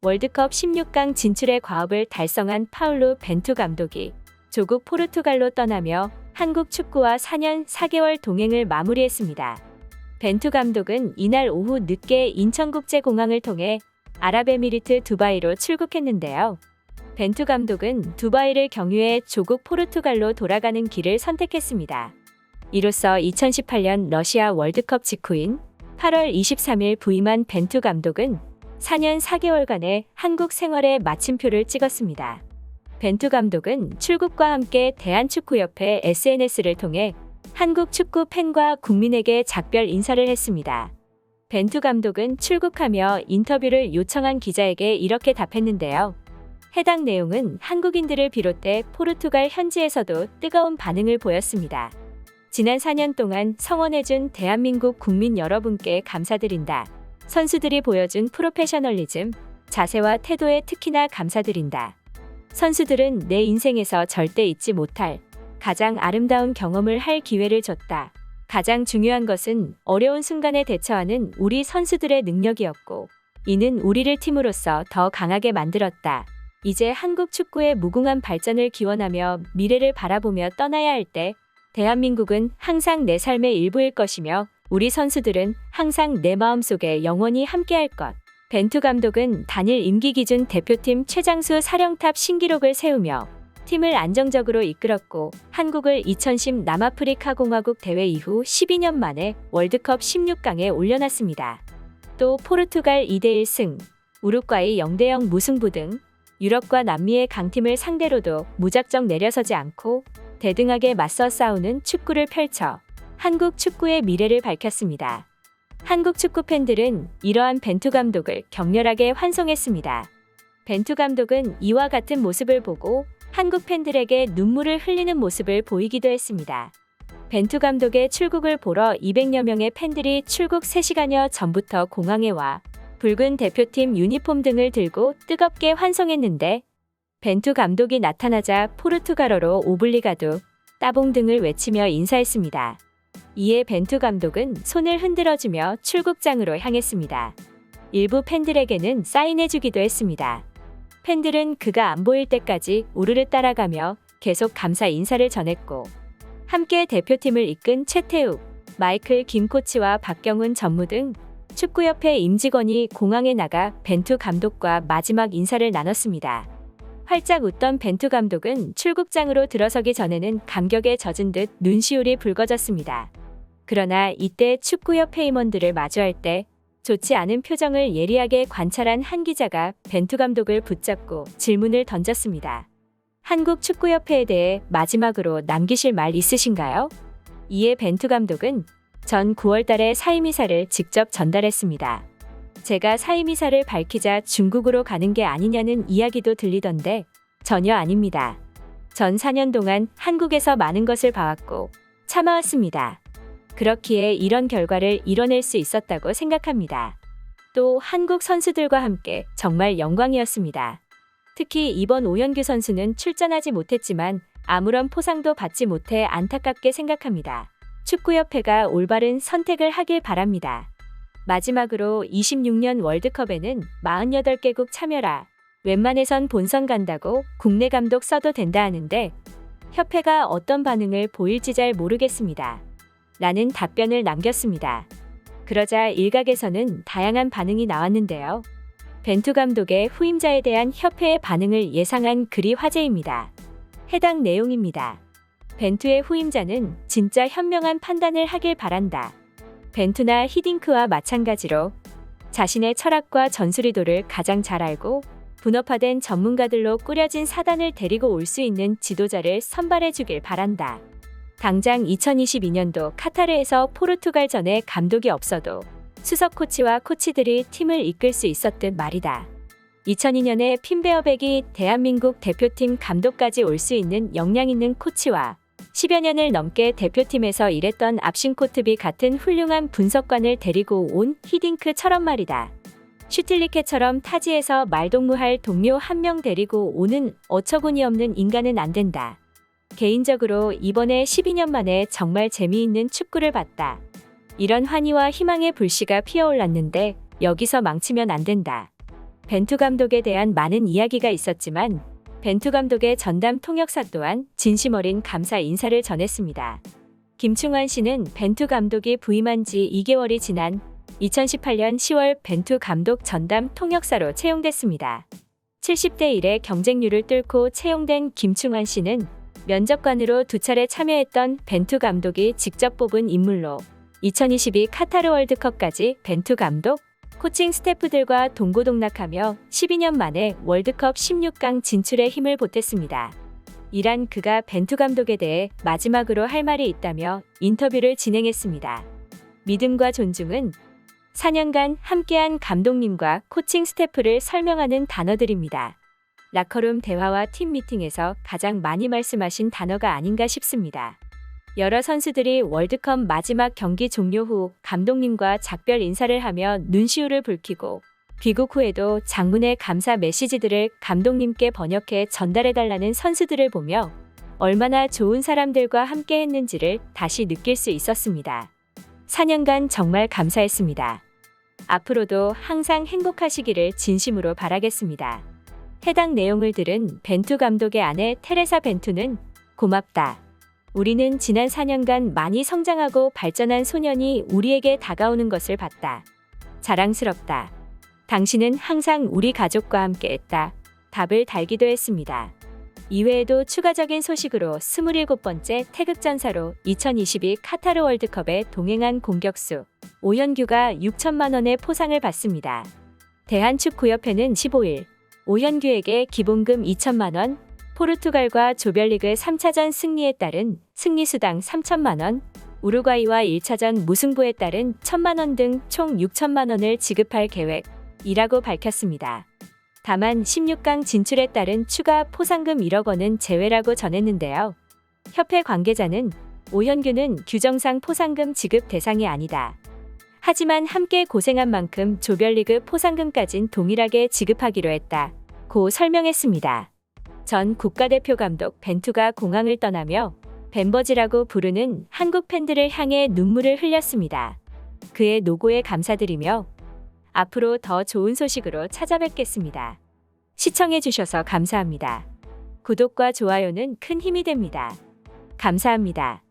월드컵 16강 진출의 과업을 달성한 파울루 벤투 감독이 조국 포르투갈로 떠나며 한국 축구와 4년 4개월 동행을 마무리했습니다. 벤투 감독은 이날 오후 늦게 인천국제공항을 통해 아랍에미리트 두바이로 출국했는데요. 벤투 감독은 두바이를 경유해 조국 포르투갈로 돌아가는 길을 선택했습니다. 이로써 2018년 러시아 월드컵 직후인 8월 23일 부임한 벤투 감독은 4년 4개월간의 한국 생활에 마침표를 찍었습니다. 벤투 감독은 출국과 함께 대한축구협회 SNS를 통해 한국 축구 팬과 국민에게 작별 인사를 했습니다. 벤투 감독은 출국하며 인터뷰를 요청한 기자에게 이렇게 답했는데요. 해당 내용은 한국인들을 비롯해 포르투갈 현지에서도 뜨거운 반응을 보였습니다. 지난 4년 동안 성원해준 대한민국 국민 여러분께 감사드린다. 선수들이 보여준 프로페셔널리즘, 자세와 태도에 특히나 감사드린다. 선수들은 내 인생에서 절대 잊지 못할 가장 아름다운 경험을 할 기회를 줬다. 가장 중요한 것은 어려운 순간에 대처하는 우리 선수들의 능력이었고, 이는 우리를 팀으로서 더 강하게 만들었다. 이제 한국 축구의 무궁한 발전을 기원하며 미래를 바라보며 떠나야 할 때, 대한민국은 항상 내 삶의 일부일 것이며 우리 선수들은 항상 내 마음속에 영원히 함께할 것. 벤투 감독은 단일 임기 기준 대표팀 최장수 사령탑 신기록을 세우며 팀을 안정적으로 이끌었고 한국을 2010 남아프리카 공화국 대회 이후 12년 만에 월드컵 16강에 올려놨습니다. 또 포르투갈 2대1 승, 우루과이 0대0 무승부 등 유럽과 남미의 강팀을 상대로도 무작정 내려서지 않고 대등하게 맞서 싸우는 축구를 펼쳐 한국 축구의 미래를 밝혔습니다. 한국 축구 팬들은 이러한 벤투 감독을 격렬하게 환송했습니다. 벤투 감독은 이와 같은 모습을 보고 한국 팬들에게 눈물을 흘리는 모습을 보이기도 했습니다. 벤투 감독의 출국을 보러 200여 명의 팬들이 출국 3시간여 전부터 공항에 와 붉은 대표팀 유니폼 등을 들고 뜨겁게 환송했는데 벤투 감독이 나타나자 포르투갈어로 오블리가두, 따봉 등을 외치며 인사했습니다. 이에 벤투 감독은 손을 흔들어주며 출국장으로 향했습니다. 일부 팬들에게는 사인해주기도 했습니다. 팬들은 그가 안 보일 때까지 우르르 따라가며 계속 감사 인사를 전했고 함께 대표팀을 이끈 최태욱, 마이클 김 코치와 박경훈 전무 등 축구협회 임직원이 공항에 나가 벤투 감독과 마지막 인사를 나눴습니다. 활짝 웃던 벤투 감독은 출국장으로 들어서기 전에는 감격에 젖은 듯 눈시울이 붉어졌습니다. 그러나 이때 축구협회 임원들을 마주할 때 좋지 않은 표정을 예리하게 관찰한 한 기자가 벤투 감독을 붙잡고 질문을 던졌습니다. 한국 축구협회에 대해 마지막으로 남기실 말 있으신가요? 이에 벤투 감독은 전 9월 달에 사임이사를 직접 전달했습니다. 제가 사임이사를 밝히자 중국으로 가는 게 아니냐는 이야기도 들리던데 전혀 아닙니다. 전 4년 동안 한국에서 많은 것을 봐왔고 참아왔습니다. 그렇기에 이런 결과를 이뤄낼 수 있었다고 생각합니다. 또 한국 선수들과 함께 정말 영광이었습니다. 특히 이번 오현규 선수는 출전하지 못했지만 아무런 포상도 받지 못해 안타깝게 생각합니다. 축구협회가 올바른 선택을 하길 바랍니다. 마지막으로 26년 월드컵에는 48개국 참여라. 웬만해선 본선 간다고 국내 감독 써도 된다 하는데 협회가 어떤 반응을 보일지 잘 모르겠습니다. 라는 답변을 남겼습니다. 그러자 일각에서는 다양한 반응이 나왔는데요. 벤투 감독의 후임자에 대한 협회의 반응을 예상한 글이 화제입니다. 해당 내용입니다. 벤투의 후임자는 진짜 현명한 판단을 하길 바란다. 벤투나 히딩크와 마찬가지로 자신의 철학과 전술의도를 가장 잘 알고 분업화된 전문가들로 꾸려진 사단을 데리고 올 수 있는 지도자를 선발해 주길 바란다. 당장 2022년도 카타르에서 포르투갈전에 감독이 없어도 수석 코치와 코치들이 팀을 이끌 수 있었듯 말이다. 2002년에 핀베어백이 대한민국 대표팀 감독까지 올 수 있는 역량 있는 코치와 10여 년을 넘게 대표팀에서 일했던 압신코트비 같은 훌륭한 분석관을 데리고 온 히딩크처럼 말이다. 슈틸리케처럼 타지에서 말동무할 동료 한 명 데리고 오는 어처구니 없는 인간은 안 된다. 개인적으로 이번에 12년 만에 정말 재미있는 축구를 봤다. 이런 환희와 희망의 불씨가 피어올랐는데 여기서 망치면 안 된다. 벤투 감독에 대한 많은 이야기가 있었지만 벤투 감독의 전담 통역사 또한 진심 어린 감사 인사를 전했습니다. 김충환 씨는 벤투 감독이 부임한 지 2개월이 지난 2018년 10월 벤투 감독 전담 통역사로 채용됐습니다. 70대 1의 경쟁률을 뚫고 채용된 김충환 씨는 면접관으로 2차례 참여했던 벤투 감독이 직접 뽑은 인물로 2022 카타르 월드컵까지 벤투 감독, 코칭 스태프들과 동고동락하며 12년 만에 월드컵 16강 진출에 힘을 보탰습니다. 이란 그가 벤투 감독에 대해 마지막으로 할 말이 있다며 인터뷰를 진행했습니다. 믿음과 존중은 4년간 함께한 감독님과 코칭 스태프를 설명하는 단어들입니다. 라커룸 대화와 팀 미팅에서 가장 많이 말씀하신 단어가 아닌가 싶습니다. 여러 선수들이 월드컵 마지막 경기 종료 후 감독님과 작별 인사를 하며 눈시울을 붉히고 귀국 후에도 장문의 감사 메시지들을 감독님께 번역해 전달해달라는 선수들을 보며 얼마나 좋은 사람들과 함께 했는지를 다시 느낄 수 있었습니다. 4년간 정말 감사했습니다. 앞으로도 항상 행복하시기를 진심으로 바라겠습니다. 해당 내용을 들은 벤투 감독의 아내 테레사 벤투는 고맙다. 우리는 지난 4년간 많이 성장하고 발전한 소년이 우리에게 다가오는 것을 봤다. 자랑스럽다. 당신은 항상 우리 가족과 함께했다. 답을 달기도 했습니다. 이외에도 추가적인 소식으로 27번째 태극전사로 2022 카타르 월드컵에 동행한 공격수 오현규가 6천만 원의 포상을 받습니다. 대한축구협회는 15일 오현규에게 기본금 2천만 원, 포르투갈과 조별리그 3차전 승리에 따른 승리수당 3천만 원, 우루과이와 1차전 무승부에 따른 1천만 원 등 총 6천만 원을 지급할 계획이라고 밝혔습니다. 다만 16강 진출에 따른 추가 포상금 1억 원은 제외라고 전했는데요. 협회 관계자는 오현규는 규정상 포상금 지급 대상이 아니다. 하지만 함께 고생한 만큼 조별리그 포상금까진 동일하게 지급하기로 했다고 설명했습니다. 전 국가대표 감독 벤투가 공항을 떠나며 벤버지라고 부르는 한국 팬들을 향해 눈물을 흘렸습니다. 그의 노고에 감사드리며 앞으로 더 좋은 소식으로 찾아뵙겠습니다. 시청해주셔서 감사합니다. 구독과 좋아요는 큰 힘이 됩니다. 감사합니다.